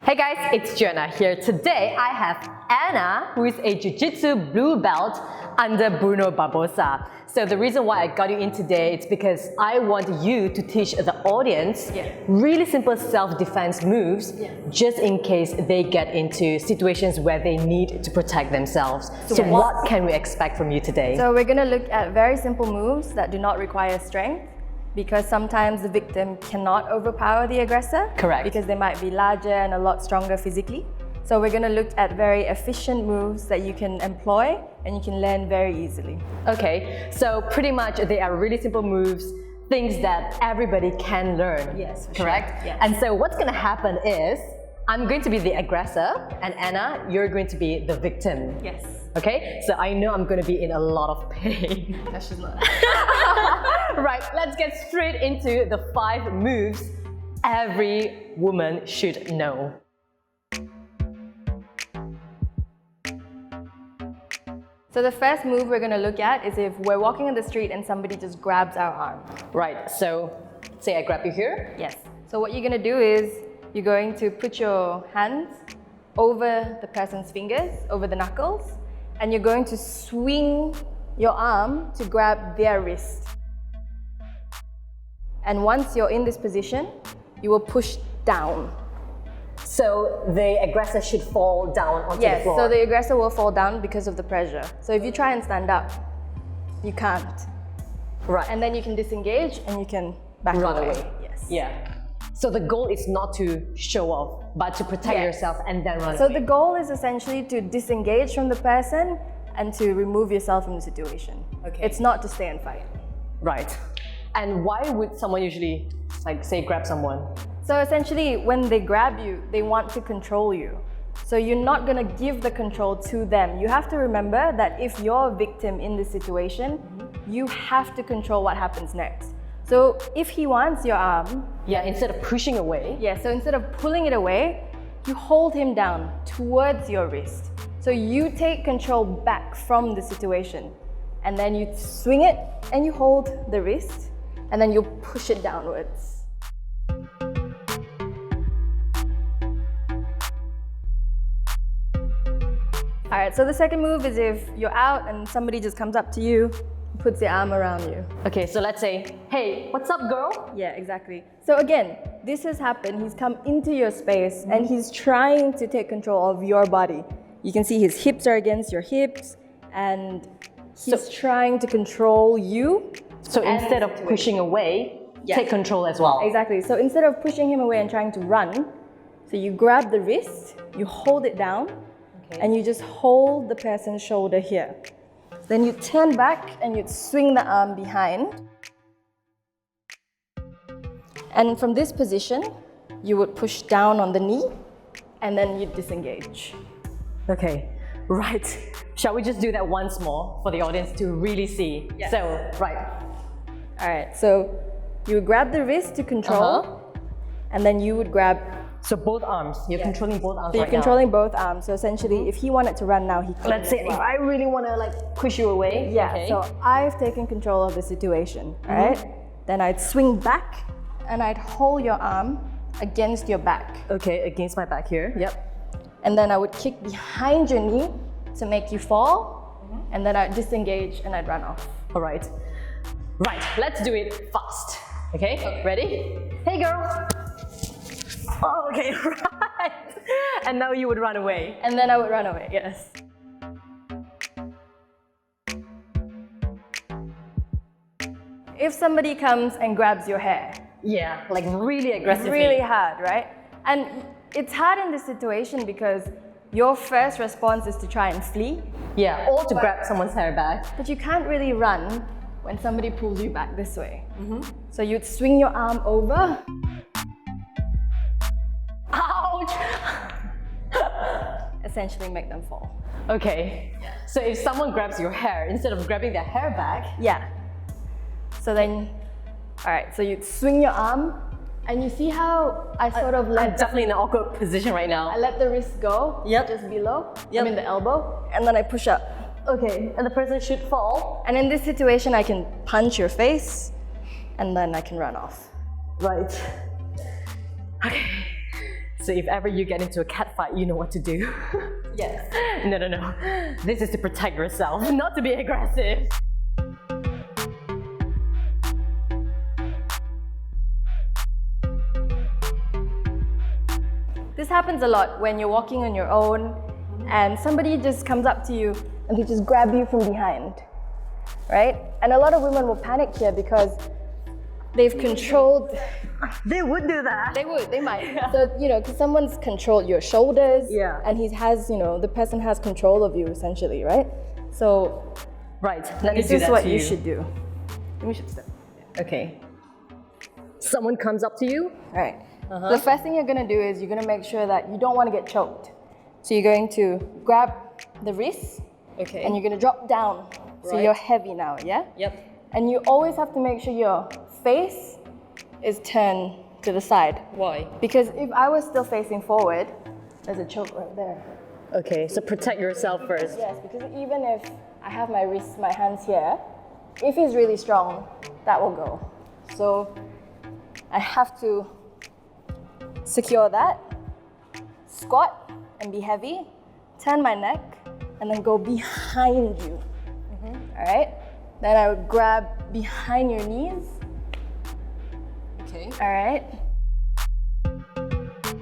Hey guys, it's Joanna here. Today I have Anna, who is a jiu-jitsu blue belt under Bruno Barbosa. So the reason why I got you in today is because I want you to teach the audience really simple self-defense moves just in case they get into situations where they need to protect themselves. So what can we expect from you today? So we're going to look at very simple moves that do not require strength, because sometimes the victim cannot overpower the aggressor. Correct. Because they might be larger and a lot stronger physically. So we're going to look at very efficient moves that you can employ and you can learn very easily. Okay, so pretty much they are really simple moves, things that everybody can learn. Yes, correct? Sure. Yes. And so what's going to happen is, I'm going to be the aggressor and Anna, you're going to be the victim. Yes. Okay, so I know I'm going to be in a lot of pain. No, she's not. Right, let's get straight into the 5 moves every woman should know. So the first move we're going to look at is if we're walking on the street and somebody just grabs our arm. Right, so say I grab you here. Yes. So what you're going to do is you're going to put your hands over the person's fingers, over the knuckles, and you're going to swing your arm to grab their wrist. And once you're in this position, you will push down. So the aggressor should fall down onto the floor. Yes, so the aggressor will fall down because of the pressure. So if you try and stand up, you can't. Right. And then you can disengage and you can back Run away. away. Yes. Yeah. So the goal is not to show off, but to protect yourself and then run away. So the goal is essentially to disengage from the person and to remove yourself from the situation. Okay. It's not to stay and fight. Right. And why would someone usually, like, say, grab someone? So essentially, when they grab you, they want to control you. So you're not going to give the control to them. You have to remember that if you're a victim in this situation, you have to control what happens next. So if he wants your arm... Yeah, instead of pushing away. Yeah, so instead of pulling it away, you hold him down towards your wrist. So you take control back from the situation. And then you swing it and you hold the wrist. And then you push it downwards. Alright, so the second move is if you're out and somebody just comes up to you, puts their arm around you. Okay, so let's say, hey, what's up, girl? Yeah, exactly. So again, this has happened. He's come into your space and he's trying to take control of your body. You can see his hips are against your hips and he's trying to control you. So instead of pushing away, take control as well. Exactly. So instead of pushing him away and trying to run, so you grab the wrist, you hold it down, and you just hold the person's shoulder here. Then you turn back and you swing the arm behind. And from this position, you would push down on the knee, and then you disengage. Okay, right. Shall we just do that once more for the audience to really see? Yes. So, right. All right, so you would grab the wrist to control, and then you would grab... So both arms, you're controlling both arms So you're right now. controlling both arms. So essentially, if he wanted to run now, he could. Let's say if I really want to like push you away. Yeah, okay. so I've taken control of the situation, right? Then I'd swing back, and I'd hold your arm against your back. Okay, against my back here. Yep. And then I would kick behind your knee to make you fall, and then I'd disengage and I'd run off. All right. Right, let's do it fast. Okay, ready? Hey girl. Oh, okay, right. And now you would run away. And then I would run away, yes. If somebody comes and grabs your hair. Yeah, like really aggressively. Really hard, right? And it's hard in this situation because your first response is to try and flee. Yeah, or to grab someone's hair back. But you can't really run when somebody pulls you back this way. So you'd swing your arm over. Ouch! Essentially make them fall. Okay, so if someone grabs your hair, instead of grabbing their hair back. Yeah. So then, all right, so you'd swing your arm, and you see how I sort of I'm definitely in an awkward position right now. I let the wrist go, just below, I mean the elbow, and then I push up. Okay, and the person should fall. And in this situation, I can punch your face, and then I can run off. Right. Okay. So if ever you get into a cat fight, you know what to do. Yes. No. This is to protect yourself, not to be aggressive. This happens a lot when you're walking on your own and somebody just comes up to you and they just grab you from behind, right? And a lot of women will panic here because they've controlled. They would do that. They might. Yeah. So, because someone's controlled your shoulders, yeah, and the person has control of you essentially, right? So, right, this is what you should do. We should step. Okay. Someone comes up to you. All right. The first thing you're gonna do is you're gonna make sure that you don't want to get choked. So you're going to grab the wrist, okay, and you're gonna drop down. So right, you're heavy now, yeah? Yep. And you always have to make sure your face is turned to the side. Why? Because if I was still facing forward, there's a choke right there. Okay, so protect yourself first. Yes, because even if I have my wrists, my hands here, if he's really strong, that will go. So I have to secure that, squat and be heavy, turn my neck, and then go behind you. All right? Then I would grab behind your knees. Okay. All right?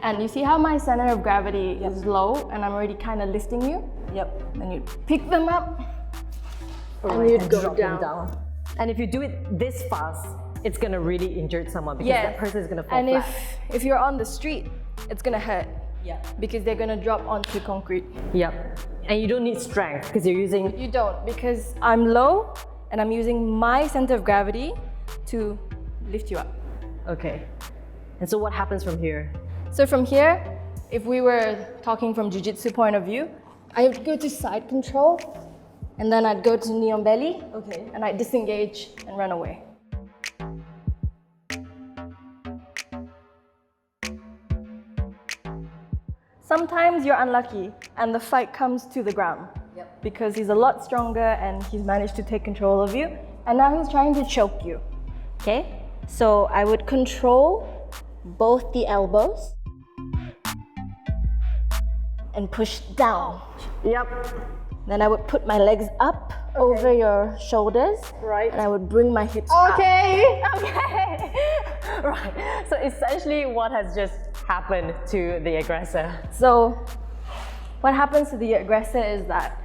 And you see how my center of gravity is low and I'm already kind of lifting you? Yep. Then you pick them up and you'd go down. And if you do it this fast, it's gonna really injure someone because that person is gonna fall and flat. if you're on the street, it's gonna hurt. Yeah. Because they're gonna drop onto concrete. Yep. And you don't need strength because you're using... You don't, because I'm low and I'm using my center of gravity to lift you up. Okay. And so what happens from here? So from here, if we were talking from jiu-jitsu point of view, I would go to side control and then I'd go to knee on belly. Okay. And I'd disengage and run away. Sometimes you're unlucky and the fight comes to the ground. Yep. Because he's a lot stronger and he's managed to take control of you and now he's trying to choke you. Okay? So I would control both the elbows and push down. Yep. Then I would put my legs up over your shoulders. Right. And I would bring my hips up. Okay. Right. So essentially what has just happened to the aggressor? So what happens to the aggressor is that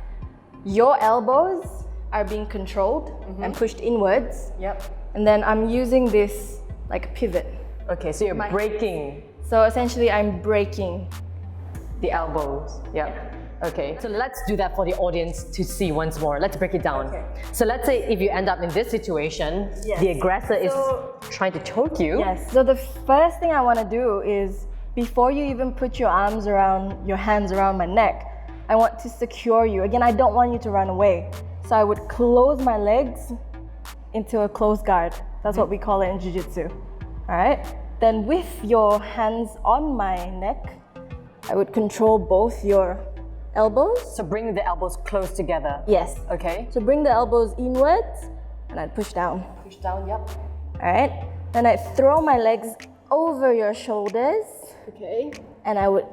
your elbows are being controlled and pushed inwards. Yep. And then I'm using this like a pivot. Okay, so you're breaking. So essentially I'm breaking the elbows. Yep. Okay, so let's do that for the audience to see once more. Let's break it down. Okay. So let's say if you end up in this situation, the aggressor is trying to choke you. Yes, so the first thing I want to do is before you even put your hands around my neck, I want to secure you. Again, I don't want you to run away. So I would close my legs into a closed guard. That's what we call it in jiu-jitsu. All right? Then with your hands on my neck, I would control both your elbows. So bring the elbows close together. Yes. Okay. So bring the elbows inwards and I'd push down. Push down, yep. All right? Then I'd throw my legs over your shoulders. Okay. And I would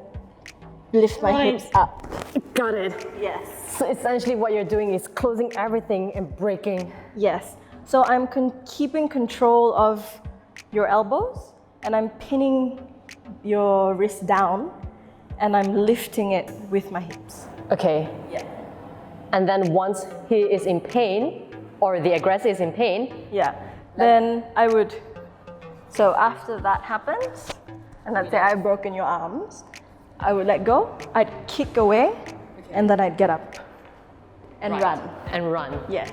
lift my hips up. Got it. Yes. So essentially what you're doing is closing everything and breaking. Yes. So I'm keeping control of your elbows and I'm pinning your wrist down and I'm lifting it with my hips. Okay. Yeah. And then once he is in pain, or the aggressor is in pain, then I would, so after that happens, and let's say I've broken your arms, I would let go, I'd kick away, and then I'd get up and run. And run. Yes.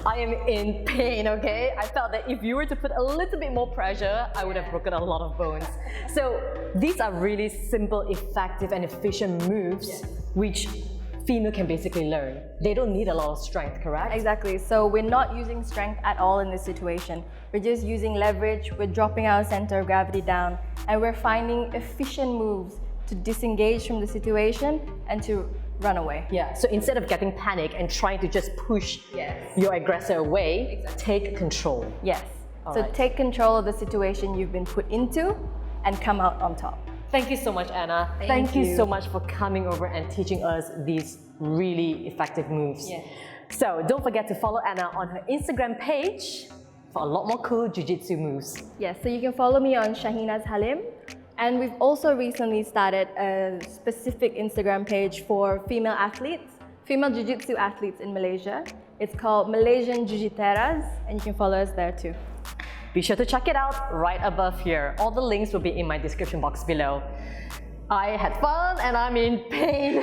I am in pain, okay? I felt that if you were to put a little bit more pressure, I would have broken a lot of bones. So these are really simple, effective, and efficient moves which female can basically learn. They don't need a lot of strength, correct? Exactly. So we're not using strength at all in this situation. We're just using leverage, we're dropping our center of gravity down, and we're finding efficient moves to disengage from the situation and to run away. Yeah, so instead of getting panic and trying to just push your aggressor away, take control. Yes. So take control of the situation you've been put into and come out on top. Thank you so much, Anna. Thank you you. so much for coming over and teaching us these really effective moves. Yes. So don't forget to follow Anna on her Instagram page for a lot more cool jiu-jitsu moves. Yes, so you can follow me on Syaheenaz Halim. And we've also recently started a specific Instagram page for female athletes, female jiu-jitsu athletes in Malaysia. It's called Malaysian Jiujiteras, and you can follow us there too. Be sure to check it out right above here. All the links will be in my description box below. I had fun and I'm in pain.